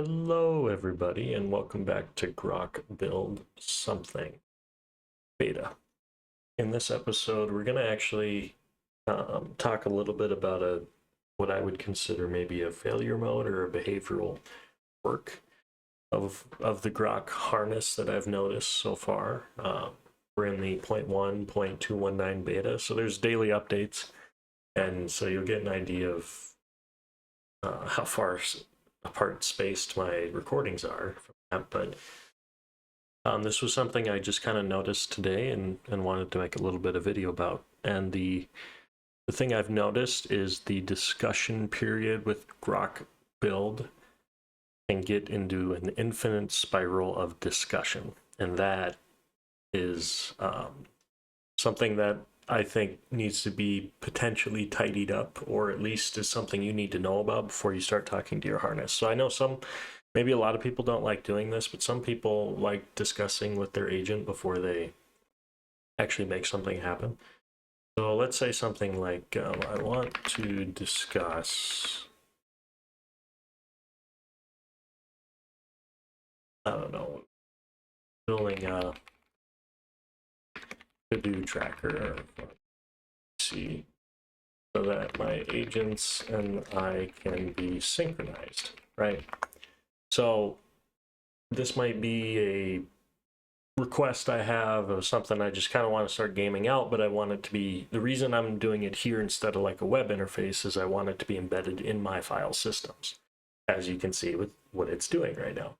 Hello, everybody, and welcome back to Grok Build something beta. In this episode, we're going to actually talk a little bit about what I would consider maybe a failure mode or a behavioral work of the Grok harness that I've noticed so far. We're in the 0.1.219 beta, so there's daily updates, and so you'll get an idea of how far apart spaced my recordings are from that. But this was something I just kind of noticed today and wanted to make a little bit of video about. And the thing I've noticed is the discussion period with Grok Build can get into an infinite spiral of discussion. And that is something that I think needs to be potentially tidied up, or at least is something you need to know about before you start talking to your harness. So I know maybe a lot of people don't like doing this, but some people like discussing with their agent before they actually make something happen. So let's say something like, I want to discuss, I don't know, building a to-do tracker, see, so that my agents and I can be synchronized, right? So this might be a request I have of something I just kind of want to start gaming out, but I want it to be, the reason I'm doing it here instead of like a web interface is I want it to be embedded in my file systems, as you can see with what it's doing right now.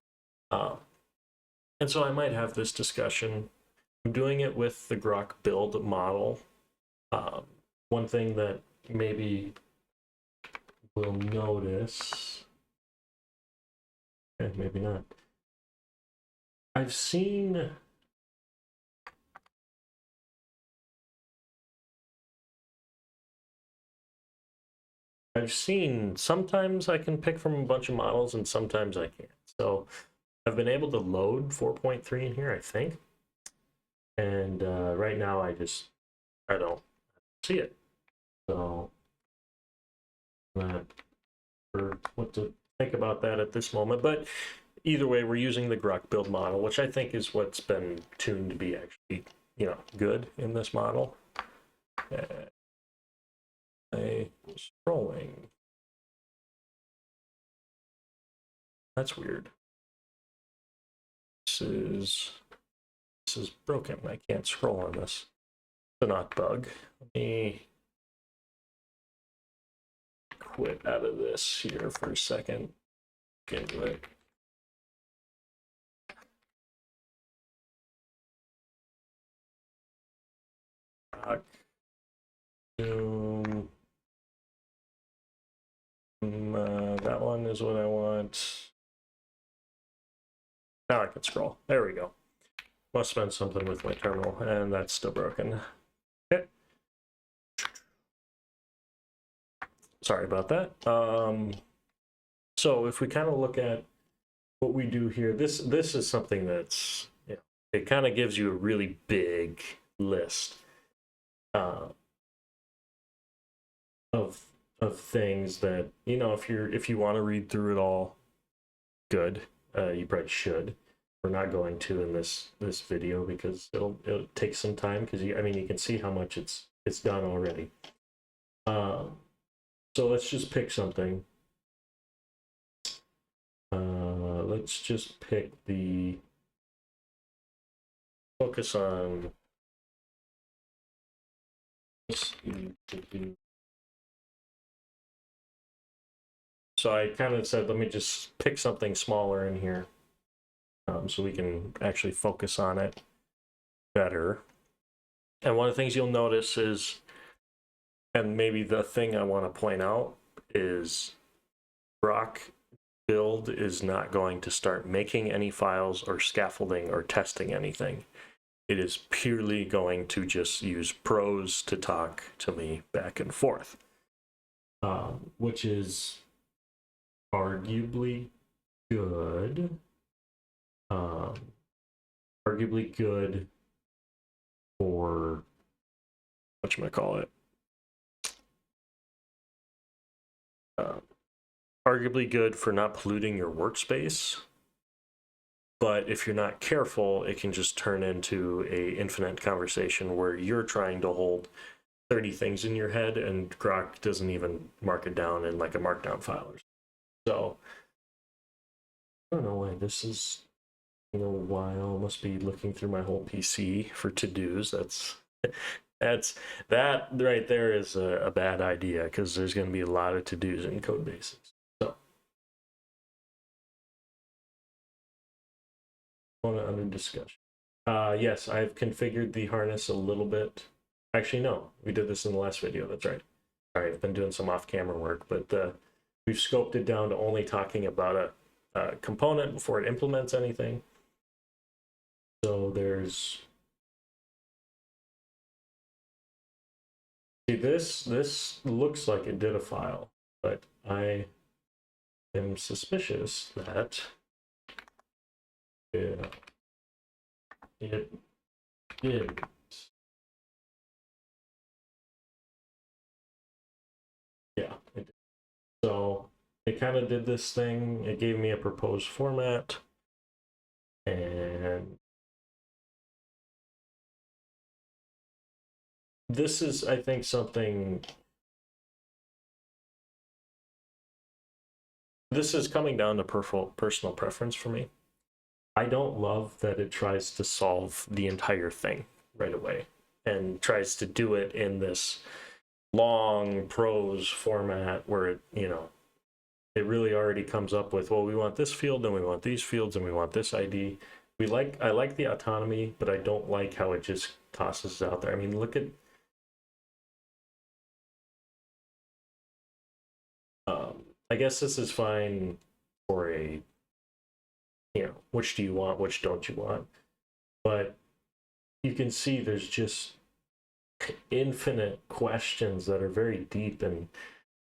And so I might have this discussion. I'm doing it with the Grok Build model. One thing that maybe we'll notice, okay, maybe not. I've seen sometimes I can pick from a bunch of models and sometimes I can't. So I've been able to load 4.3 in here, I think. And right now I don't see it. So not sure what to think about that at this moment. But either way, we're using the Grok Build model, which I think is what's been tuned to be actually, good in this model. Scrolling. That's weird. This is broken. I can't scroll on this. It's not bug. Let me quit out of this here for a second. Get into it. That one is what I want. Now I can scroll. There we go. Must have been something with my terminal, and that's still broken. Okay. Sorry about that. So if we kind of look at what we do here, this is something that's, it kind of gives you a really big list of things that, if you want to read through it all, good. You probably should. We're not going to in this video because it'll take some time, because you can see how much it's done already. So let's just pick something. Let's just pick the focus on this. So I kind of said, let me just pick something smaller in here, so we can actually focus on it better. And one of the things you'll notice is, and maybe the thing I want to point out is, Grok Build is not going to start making any files or scaffolding or testing anything. It is purely going to just use pros to talk to me back and forth, which is arguably good. Arguably good for, whatchamacallit, arguably good for not polluting your workspace. But if you're not careful, it can just turn into a infinite conversation where you're trying to hold 30 things in your head and Grok doesn't even mark it down in like a markdown file. So I don't know why this is in a while. Must be looking through my whole PC for to-dos. That right there is a bad idea because there's going to be a lot of to-dos in code bases. So under discussion. Yes, I've configured the harness a little bit. Actually, no, we did this in the last video. That's right. Sorry, I've been doing some off-camera work, but we've scoped it down to only talking about a component before it implements anything. So there's, see, this looks like it did a file, but I am suspicious that it did. Yeah, it did. So it kind of did this thing. It gave me a proposed format, and this is, I think, something. This is coming down to personal preference for me. I don't love that it tries to solve the entire thing right away and tries to do it in this long prose format where it, it really already comes up with, well, we want this field and we want these fields and we want this ID. I like the autonomy, but I don't like how it just tosses it out there. I mean, look at I guess this is fine for a, which do you want, which don't you want? But you can see there's just infinite questions that are very deep, and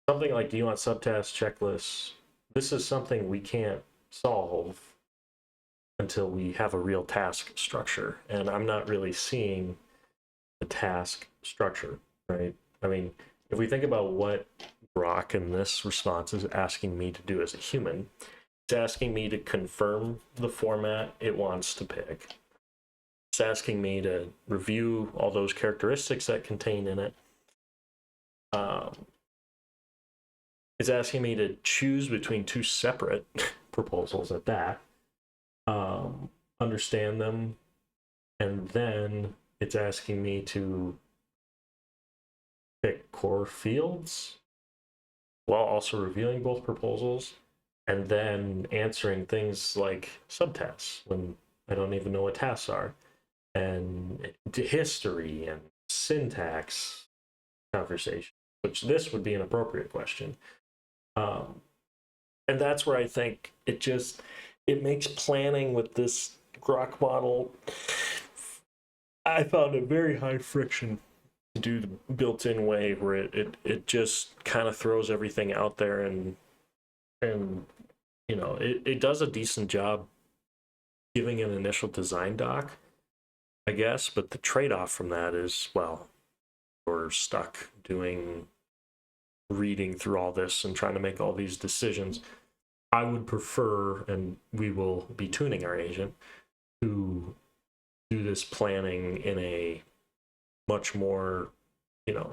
something like, do you want subtasks, checklists? This is something we can't solve until we have a real task structure, and I'm not really seeing the task structure, right? I mean, if we think about what Grok in this response is asking me to do as a human, it's asking me to confirm the format it wants to pick. It's asking me to review all those characteristics that contain in it. It's asking me to choose between two separate proposals at that, understand them, and then it's asking me to pick core fields while also reviewing both proposals, and then answering things like subtasks when I don't even know what tasks are, and history and syntax conversation, which this would be an appropriate question. And that's where I think it makes planning with this Grok model, I found it very high friction to do the built-in way where it just kind of throws everything out there, and it does a decent job giving an initial design doc, I guess, but the trade-off from that is, well, we're stuck reading through all this and trying to make all these decisions. I would prefer, and we will be tuning our agent, to do this planning in a much more,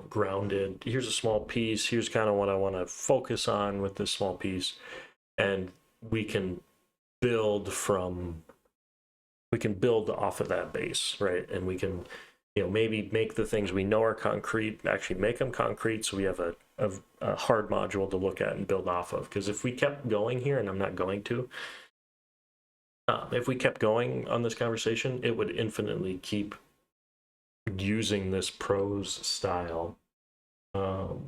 grounded, here's a small piece, here's kind of what I want to focus on with this small piece, and we can build off of that base, right? And we can, maybe make the things we know are concrete, actually make them concrete, so we have a hard module to look at and build off of. Because if we kept going here, and I'm not going to, if we kept going on this conversation, it would infinitely keep using this prose style. So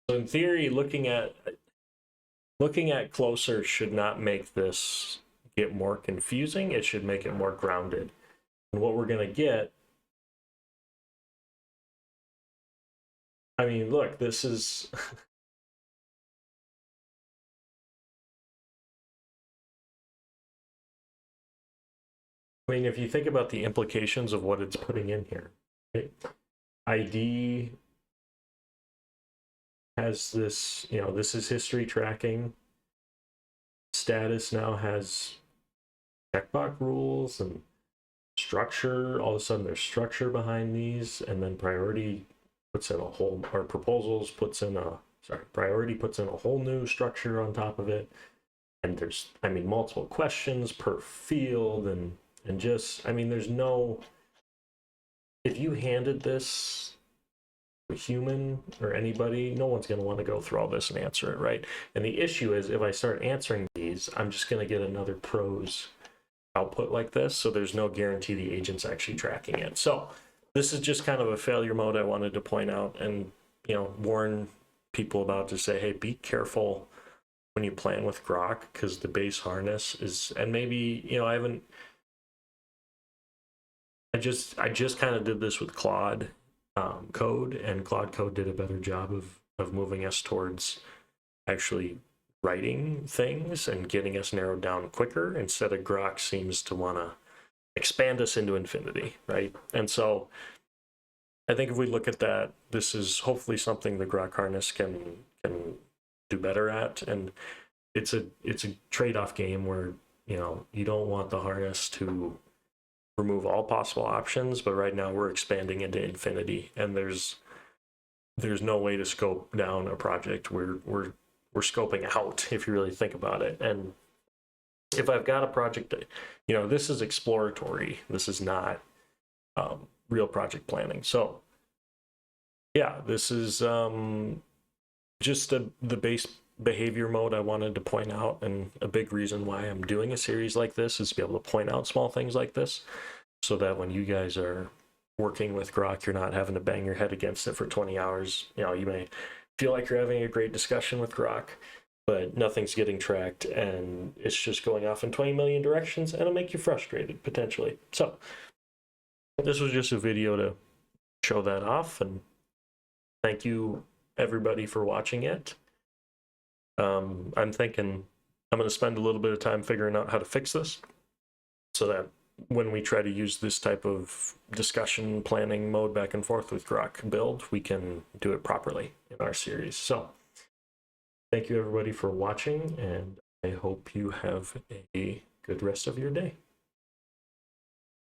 in theory, looking at closer should not make this get more confusing. It should make it more grounded. And what we're going to get, I mean, look, this is I mean, if you think about the implications of what it's putting in here, right? ID has this, this is history tracking. Status now has checkbox rules and structure. All of a sudden there's structure behind these, and then priority puts in a whole, or proposals puts in a, priority puts in a whole new structure on top of it. And there's, multiple questions per field, and just, there's no, if you handed this to a human or anybody, no one's going to want to go through all this and answer it, right? And the issue is, if I start answering these, I'm just going to get another prose output like this, so there's no guarantee the agent's actually tracking it. So this is just kind of a failure mode I wanted to point out and, warn people about, to say, hey, be careful when you plan with Grok, because the base harness is, and maybe, I just kind of did this with Claude code, and Claude code did a better job of moving us towards actually writing things and getting us narrowed down quicker, instead of Grok seems to want to expand us into infinity, right? And so I think if we look at that, this is hopefully something the Grok harness can do better at. And it's a trade-off game where, you don't want the harness to remove all possible options, but right now we're expanding into infinity, and there's no way to scope down a project. We're scoping out, if you really think about it. And if I've got a project that, this is exploratory, this is not real project planning. So yeah, this is just the base behavior mode I wanted to point out, and a big reason why I'm doing a series like this is to be able to point out small things like this, so that when you guys are working with Grok, you're not having to bang your head against it for 20 hours. You may feel like you're having a great discussion with Grok, but nothing's getting tracked, and it's just going off in 20 million directions, and it'll make you frustrated, potentially. So this was just a video to show that off, and thank you everybody for watching it. I'm thinking I'm going to spend a little bit of time figuring out how to fix this, so that when we try to use this type of discussion planning mode back and forth with Grok Build, we can do it properly in our series. So thank you everybody for watching, and I hope you have a good rest of your day.